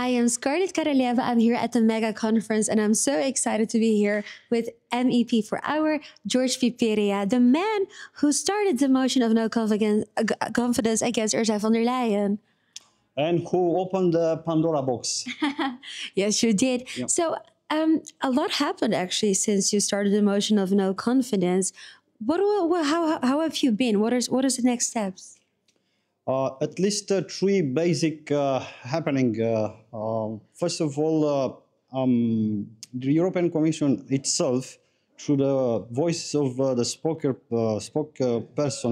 I am Scarlett Karalieva. I'm here at the Mega Conference, and I'm so excited to be here with MEP for Our, George Piperea, the man who started the motion of no confidence against Ursula von der Leyen. And who opened the Pandora box. Yes, you did. Yep. So a lot happened, actually, since you started the motion of no confidence. How have you been? What is the next steps? At least three basic happening. First of all, the European Commission itself, through the voice of the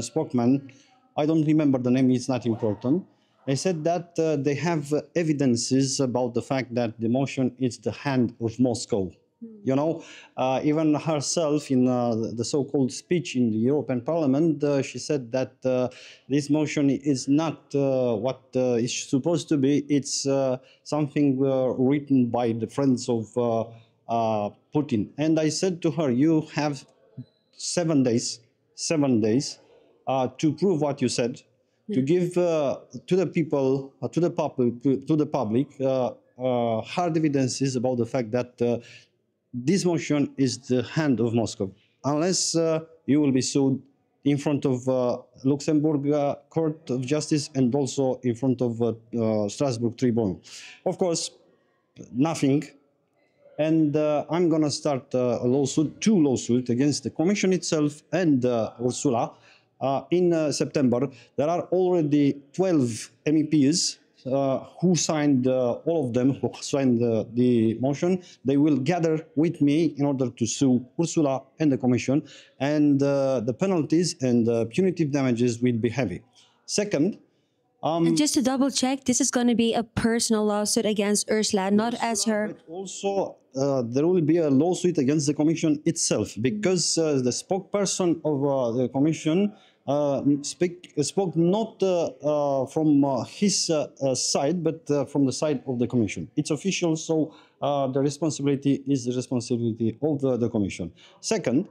spokesman, I don't remember the name, it's not important. They said that they have evidences about the fact that the motion is the hand of Moscow. You know, even herself in the so-called speech in the European Parliament, she said that this motion is not what it's supposed to be. It's something written by the friends of Putin. And I said to her, you have 7 days to prove what you said, to give to the people, to the public, hard evidences about the fact that this motion is the hand of Moscow, unless you will be sued in front of Luxembourg Court of Justice and also in front of Strasbourg Tribunal. Of course, nothing. And I'm going to start a lawsuit, 2 lawsuits against the Commission itself and Ursula in September. There are already 12 MEPs who signed, all of them who signed the motion. They will gather with me in order to sue Ursula and the Commission, and the penalties and the punitive damages will be heavy. Second, and just to double check, this is going to be a personal lawsuit against Ursula, not as her. But also, there will be a lawsuit against the Commission itself, because the spokesperson of the Commission spoke not from his side, but from the side of the Commission. It's official, so the responsibility is the responsibility of the Commission. Second,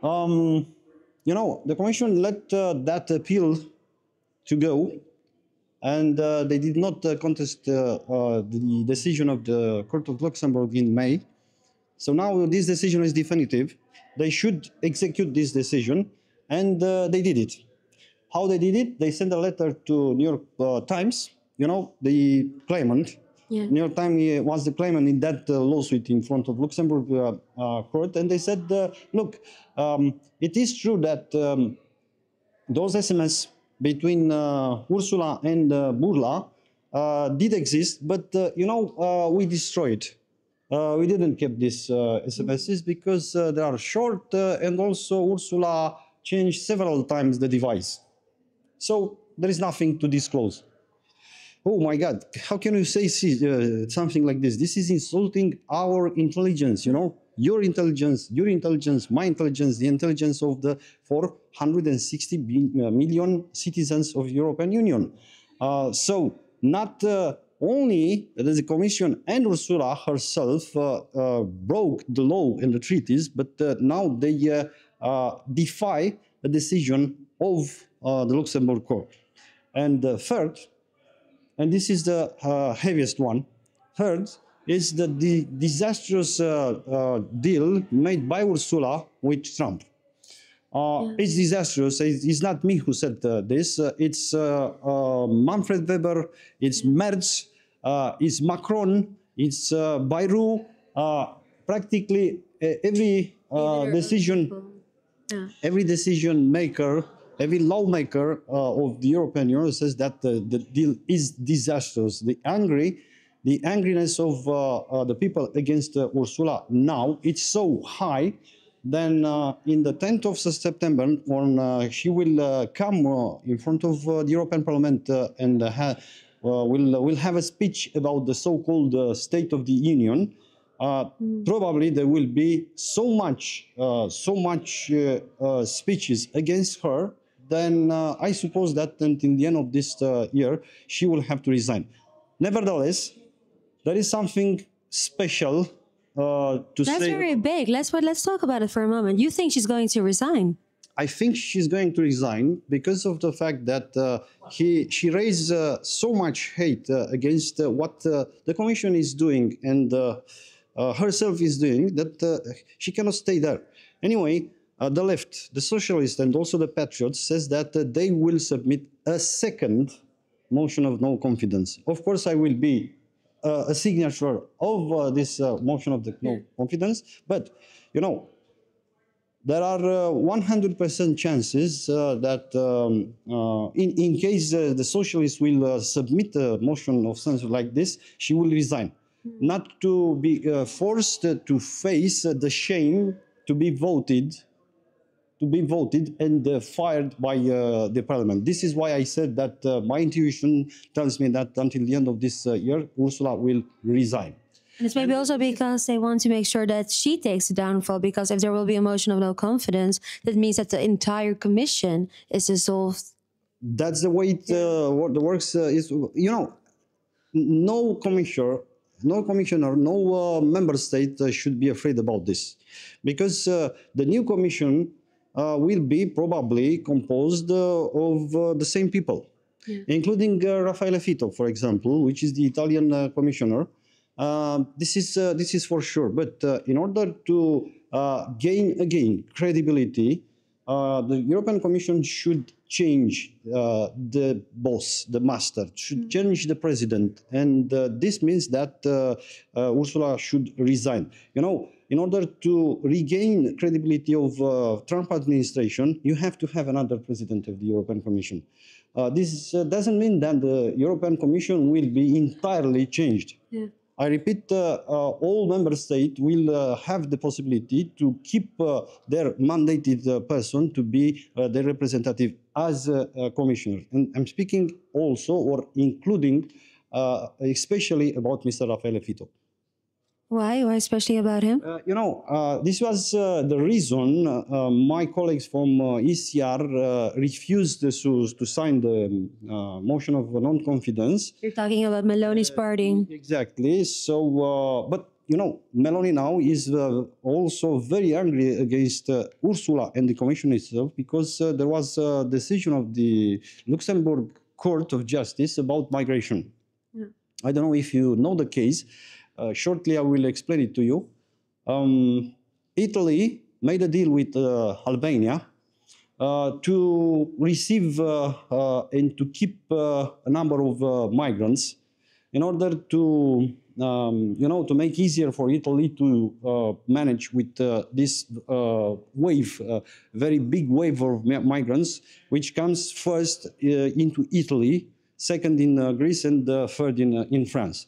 you know, the Commission let that appeal to go, and they did not contest the decision of the Court of Luxembourg in May. So now this decision is definitive. They should execute this decision. And they did it. How they did it? They sent a letter to New York Times, you know, the claimant. Yeah. New York Times was the claimant in that lawsuit in front of Luxembourg court. And they said, look, it is true that those SMS between Ursula and Burla did exist, but, you know, we destroyed. We didn't keep these SMSs because they are short, and also Ursula changed several times the device. So there is nothing to disclose. Oh my God, how can you say something like this? This is insulting our intelligence, you know, your intelligence, my intelligence, the intelligence of the 460 million citizens of the European Union. So not only the Commission and Ursula herself broke the law and the treaties, but now they defy the decision of the Luxembourg Court. And third, and this is the heaviest one, third is the disastrous deal made by Ursula with Trump. It's disastrous. It's not me who said this. It's Manfred Weber, it's Merz, it's Macron, it's Bayrou. Practically every every decision maker, every lawmaker of the European Union says that the deal is disastrous. The angriness of the people against Ursula now, it's so high. Then in the 10th of September, when she will come in front of the European Parliament and will have a speech about the so-called State of the Union, probably there will be so much speeches against her. Then I suppose that until the end of this year, she will have to resign. Nevertheless, there is something special to say. That's very big. Let's talk about it for a moment. You think she's going to resign? I think she's going to resign because of the fact that she raised so much hate against what the Commission is doing and herself is doing that she cannot stay there. Anyway, the left, the socialists, and also the patriots says that they will submit a second motion of no confidence. Of course, I will be a signature of this motion of the no confidence, but you know, there are 100% chances that in case the socialists will submit a motion of something like this, she will resign. Not to be forced to face the shame to be voted and fired by the parliament. This is why I said that my intuition tells me that until the end of this year, Ursula will resign. And it's maybe also because they want to make sure that she takes the downfall, because if there will be a motion of no confidence, that means that the entire commission is dissolved. That's the way it works. Is, you know, no commissioner, no member state should be afraid about this, because the new commission will be probably composed of the same people, including Raffaele Fitto, for example, which is the Italian commissioner. This is for sure. But in order to gain again credibility, the European Commission should change the boss, the master, should change the president, and this means that Ursula should resign. You know, in order to regain credibility of Trump administration, you have to have another president of the European Commission. This doesn't mean that the European Commission will be entirely changed. I repeat, all member states will have the possibility to keep their mandated person to be their representative as a commissioner. And I'm speaking also, or including, especially about Mr. Raffaele Fitto. Why? Why especially about him? You know, this was the reason my colleagues from ECR refused to sign the motion of non-confidence. You're talking about Meloni's party. Exactly. So, but you know, Meloni now is also very angry against Ursula and the Commission itself, because there was a decision of the Luxembourg Court of Justice about migration. I don't know if you know the case. Shortly, I will explain it to you. Italy made a deal with Albania to receive and to keep a number of migrants in order to, you know, to make easier for Italy to manage with this wave, very big wave of migrants, which comes first into Italy, second in Greece, and third in France.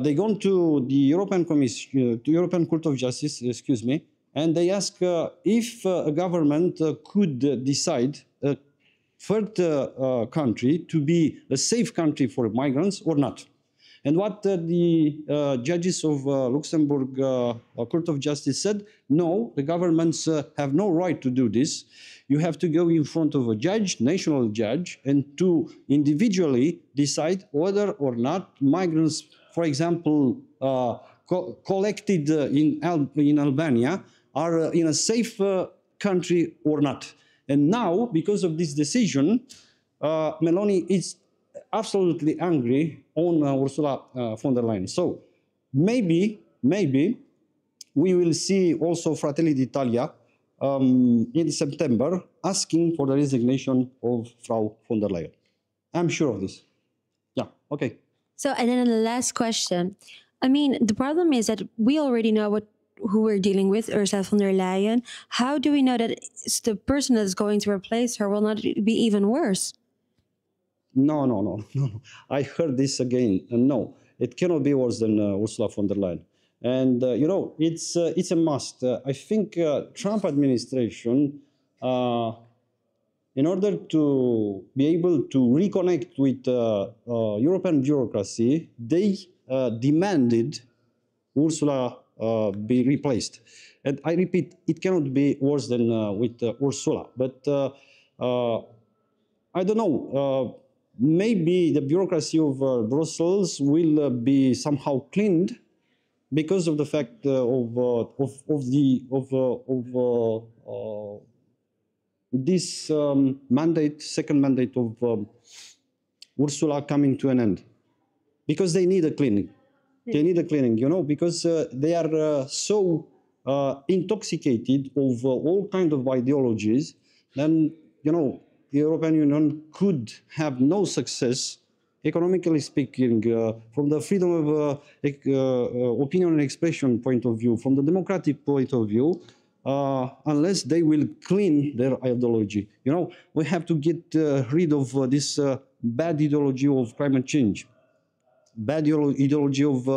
They gone to the European Commission, to European Court of Justice, excuse me, and they ask if a government could decide a third country to be a safe country for migrants or not. And what the judges of Luxembourg Court of Justice said, no, the governments have no right to do this. You have to go in front of a judge, national judge, and to individually decide whether or not migrants, for example, collected in Albania, are in a safe country or not. And now, because of this decision, Meloni is absolutely angry on Ursula von der Leyen. So maybe we will see also Fratelli d'Italia in September asking for the resignation of Frau von der Leyen. I'm sure of this. Yeah, okay. So, and then the last question. I mean, the problem is that we already know who we're dealing with, Ursula von der Leyen. How do we know that it's the person that's going to replace her will not be even worse? No. I heard this again. No, it cannot be worse than Ursula von der Leyen. And, you know, it's a must. I think Trump administration, in order to be able to reconnect with European bureaucracy, they demanded Ursula be replaced. And I repeat, it cannot be worse than with Ursula. But I don't know. Maybe the bureaucracy of Brussels will be somehow cleaned because of the fact of this second mandate of Ursula coming to an end, because they need a cleaning. They need a cleaning, because they are so intoxicated of all kinds of ideologies. Then, the European Union could have no success, economically speaking, from the freedom of opinion and expression point of view, from the democratic point of view, unless they will clean their ideology. We have to get rid of this bad ideology of climate change, bad ideology of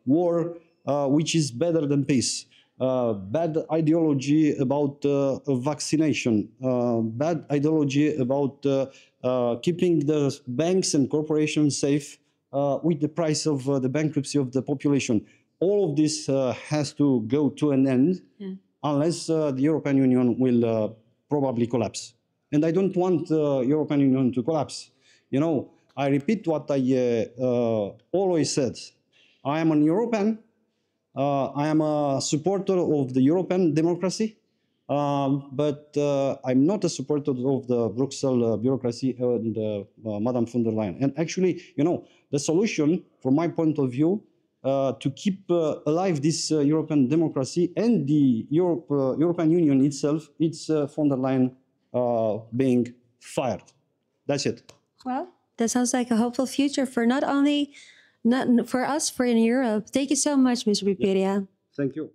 war, which is better than peace, bad ideology about vaccination, bad ideology about keeping the banks and corporations safe with the price of the bankruptcy of the population. All of this has to go to an end, unless the European Union will probably collapse. And I don't want the European Union to collapse. I repeat what I always said. I am an European. I am a supporter of the European democracy, but I'm not a supporter of the Brussels bureaucracy and Madame von der Leyen. And actually, the solution, from my point of view, to keep alive this European democracy and the European Union itself, it's von der Leyen being fired. That's it. Well, that sounds like a hopeful future for not for us, for in Europe. Thank you so much, Mr. Piperea. Thank you.